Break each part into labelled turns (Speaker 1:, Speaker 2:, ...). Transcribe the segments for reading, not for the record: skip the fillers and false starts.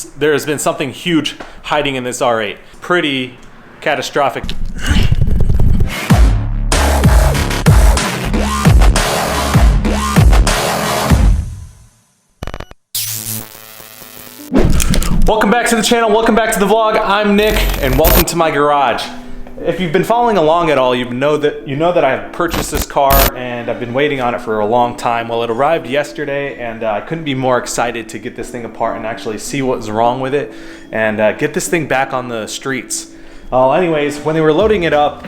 Speaker 1: there's been something huge hiding in this R8. Pretty catastrophic. Welcome back to the channel, welcome back to the vlog. I'm Nick, and welcome to my garage. If you've been following along at all, you know that I've purchased this car and I've been waiting on it for a long time. Well, it arrived yesterday, and I couldn't be more excited to get this thing apart and actually see what was wrong with it and get this thing back on the streets. Well, anyways, when they were loading it up,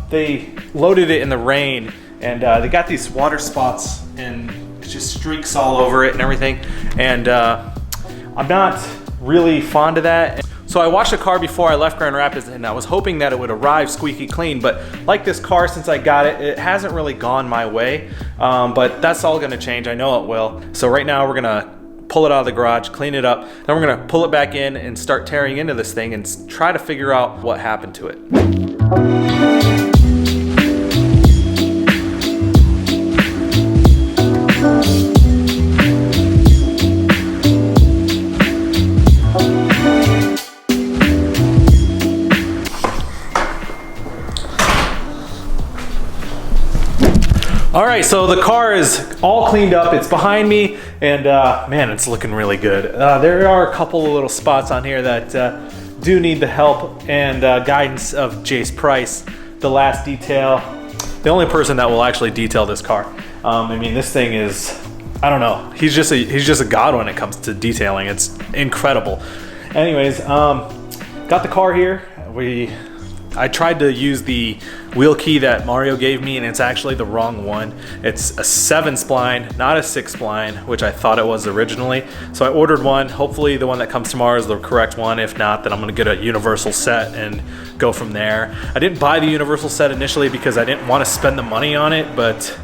Speaker 1: they loaded it in the rain, and they got these water spots and just streaks all over it and everything. And I'm not really fond of that. So I washed the car before I left Grand Rapids, and I was hoping that it would arrive squeaky clean, but like this car, since I got it, it hasn't really gone my way, but that's all gonna change, I know it will. So right now we're gonna pull it out of the garage, clean it up, then we're gonna pull it back in and start tearing into this thing and try to figure out what happened to it. All right, so the car is all cleaned up. It's behind me, and man, it's looking really good. There are a couple of little spots on here that do need the help and guidance of Jace Price, the last detail. The only person that will actually detail this car. I mean, this thing is, I don't know. He's just a god when it comes to detailing. It's incredible. Anyways, got the car here. I tried to use the wheel key that Mario gave me, and it's actually the wrong one. It's a 7 spline, not a 6 spline, which I thought it was originally. So I ordered one. Hopefully the one that comes tomorrow is the correct one. If not, then I'm gonna get a universal set and go from there. I didn't buy the universal set initially because I didn't want to spend the money on it, but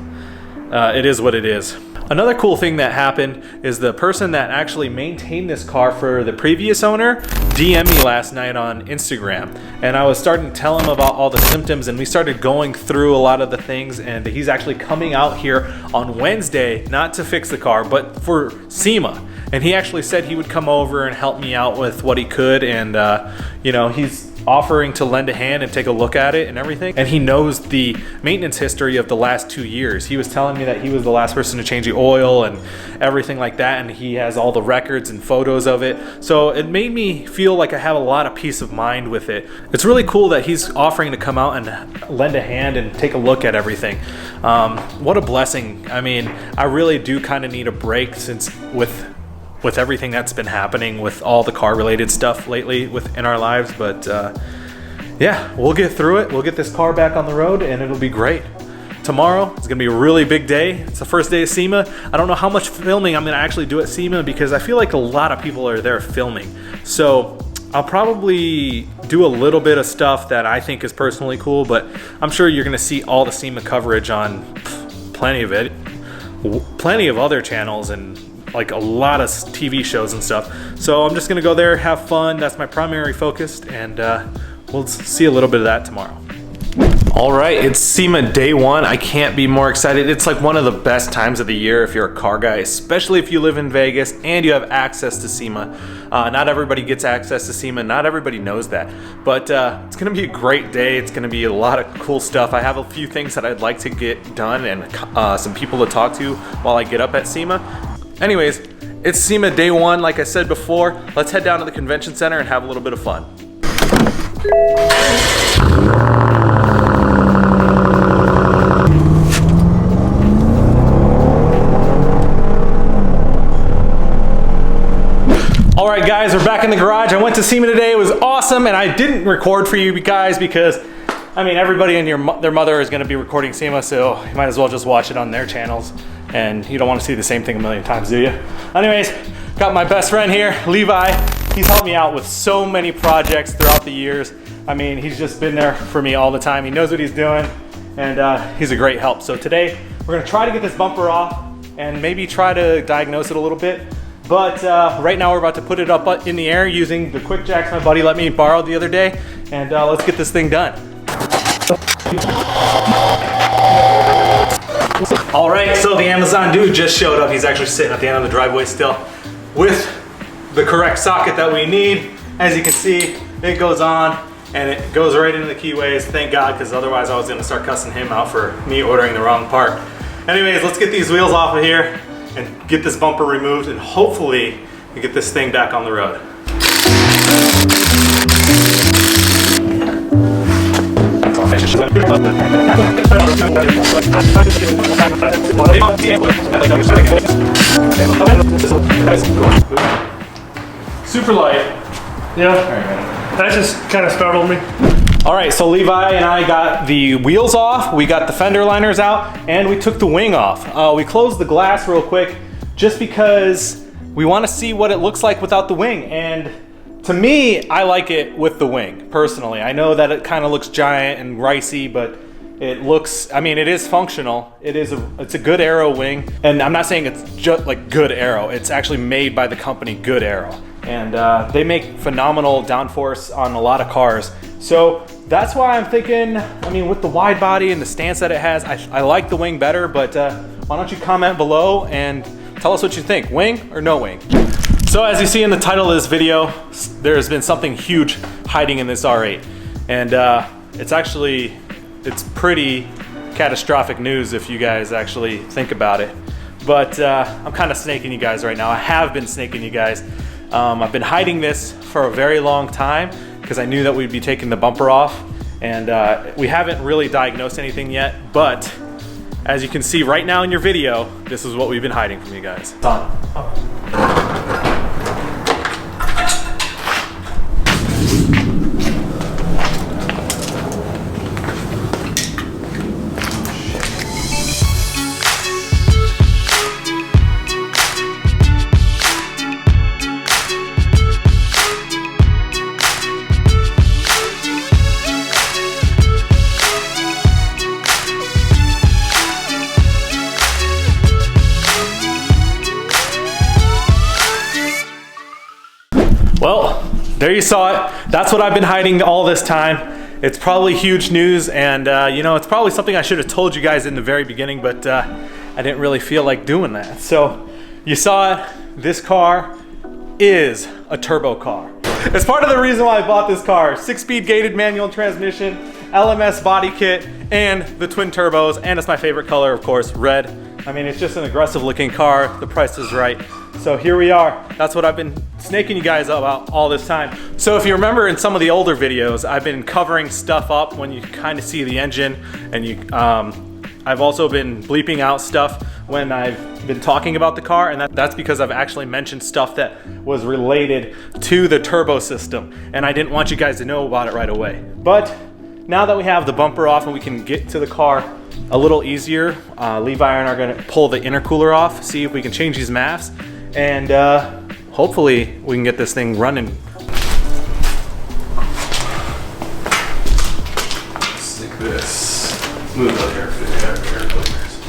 Speaker 1: it is what it is. Another cool thing that happened is the person that actually maintained this car for the previous owner DM'd me last night on Instagram, and I was starting to tell him about all the symptoms, and we started going through a lot of the things, and he's actually coming out here on Wednesday, not to fix the car, but for SEMA. And he actually said he would come over and help me out with what he could, and you know, he's offering to lend a hand and take a look at it and everything. And he knows the maintenance history of the last 2 years. He was telling me that he was the last person to change the oil and everything like that, and he has all the records and photos of it. So it made me feel like I have a lot of peace of mind with it. It's really cool that he's offering to come out and lend a hand and take a look at everything. What a blessing. I mean, I really do kind of need a break, since with everything that's been happening with all the car related stuff lately in our lives. But yeah, we'll get through it. We'll get this car back on the road, and it'll be great. Tomorrow is gonna be a really big day. It's the first day of SEMA. I don't know how much filming I'm gonna actually do at SEMA, because I feel like a lot of people are there filming. So I'll probably do a little bit of stuff that I think is personally cool, but I'm sure you're gonna see all the SEMA coverage on plenty of other channels, and like a lot of TV shows and stuff. So I'm just gonna go there, have fun. That's my primary focus, and we'll see a little bit of that tomorrow. All right, it's SEMA day 1. I can't be more excited. It's like one of the best times of the year if you're a car guy, especially if you live in Vegas and you have access to SEMA. Not everybody gets access to SEMA. Not everybody knows that. But it's gonna be a great day. It's gonna be a lot of cool stuff. I have a few things that I'd like to get done, and some people to talk to while I get up at SEMA. Anyways, it's SEMA day 1, like I said before. Let's head down to the convention center and have a little bit of fun. All right, guys, we're back in the garage. I went to SEMA today. It was awesome, and I didn't record for you guys because, I mean, everybody and their mother is going to be recording SEMA, so you might as well just watch it on their channels. And you don't want to see the same thing a million times, do you? Anyways, got my best friend here, Levi. He's helped me out with so many projects throughout the years. I mean, he's just been there for me all the time. He knows what he's doing, and he's a great help. So today, we're gonna try to get this bumper off and maybe try to diagnose it a little bit. But right now, we're about to put it up in the air using the quick jacks my buddy let me borrow the other day, and let's get this thing done. All right, so the Amazon dude just showed up. He's actually sitting at the end of the driveway still with the correct socket that we need. As you can see, it goes on and it goes right into the keyways. Thank God, because otherwise I was gonna start cussing him out for me ordering the wrong part. Anyways, let's get these wheels off of here and get this bumper removed, and hopefully we get this thing back on the road. Super light.
Speaker 2: Yeah, that just kind of startled me.
Speaker 1: All right, so Levi and I got the wheels off, we got the fender liners out, and we took the wing off. We closed the glass real quick just because we want to see what it looks like without the wing. And to me, I like it with the wing, personally. I know that it kind of looks giant and ricey, but it looks, I mean, it is functional. It's a good Aero wing. And I'm not saying it's just like good Aero. It's actually made by the company Good Aero. And they make phenomenal downforce on a lot of cars. So that's why I'm thinking, I mean, with the wide body and the stance that it has, I like the wing better, but why don't you comment below and tell us what you think, wing or no wing? So as you see in the title of this video, there's been something huge hiding in this R8. And it's pretty catastrophic news if you guys actually think about it. But I'm kind of snaking you guys right now. I have been snaking you guys. I've been hiding this for a very long time because I knew that we'd be taking the bumper off, and we haven't really diagnosed anything yet, but as you can see right now in your video, this is what we've been hiding from you guys. It's on. Well, there you saw it. That's what I've been hiding all this time. It's probably huge news, and you know, it's probably something I should have told you guys in the very beginning, but I didn't really feel like doing that. So you saw it. This car is a turbo car. It's part of the reason why I bought this car. 6-speed gated manual transmission, LMS body kit, and the twin turbos, and it's my favorite color, of course, red. I mean, it's just an aggressive looking car. The price is right. So here we are. That's what I've been snaking you guys about all this time. So if you remember in some of the older videos, I've been covering stuff up when you kind of see the engine, and I've also been bleeping out stuff when I've been talking about the car, and that's because I've actually mentioned stuff that was related to the turbo system, and I didn't want you guys to know about it right away. But now that we have the bumper off and we can get to the car a little easier, Levi and I are gonna pull the intercooler off, see if we can change these MAFs, and hopefully we can get this thing running. Stick this. Move the air filters.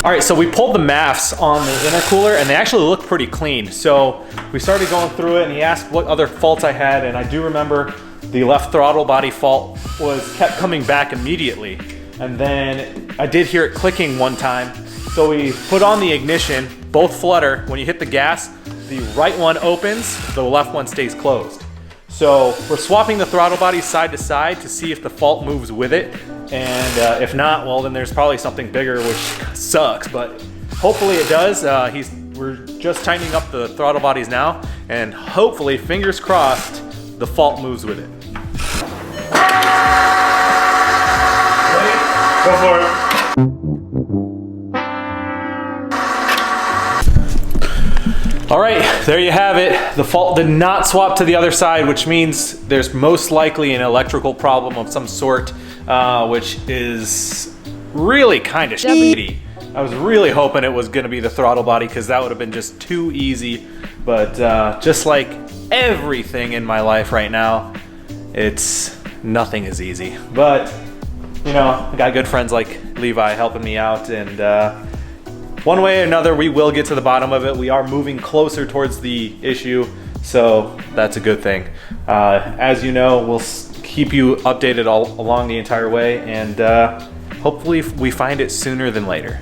Speaker 1: All right, so we pulled the MAFs on the intercooler, and they actually look pretty clean. So we started going through it, and he asked what other faults I had, and I do remember the left throttle body fault kept coming back immediately. And then I did hear it clicking one time. So we put on the ignition, both flutter. When you hit the gas, the right one opens, the left one stays closed. So we're swapping the throttle body side to side to see if the fault moves with it. And if not, well, then there's probably something bigger, which sucks, but hopefully it does. We're just tightening up the throttle bodies now, and hopefully, fingers crossed, the fault moves with it.
Speaker 2: Go for it.
Speaker 1: All right, there you have it. The fault did not swap to the other side, which means there's most likely an electrical problem of some sort, which is really kind of shitty. I was really hoping it was gonna be the throttle body, because that would have been just too easy. But just like everything in my life right now, nothing is easy. But you know, I got good friends like Levi helping me out, and one way or another, we will get to the bottom of it. We are moving closer towards the issue, so that's a good thing. As you know, we'll keep you updated all along the entire way, and hopefully we find it sooner than later.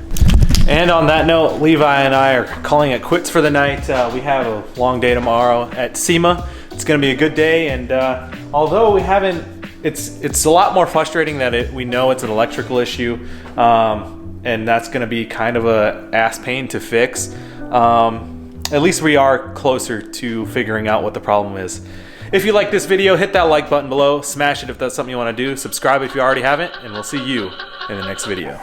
Speaker 1: And on that note, Levi and I are calling it quits for the night. We have a long day tomorrow at SEMA. It's gonna be a good day, and although we haven't, it's a lot more frustrating that we know it's an electrical issue, and that's gonna be kind of a ass pain to fix. At least we are closer to figuring out what the problem is. If you like this video, hit that like button below, smash it if that's something you wanna do, subscribe if you already haven't, and we'll see you in the next video.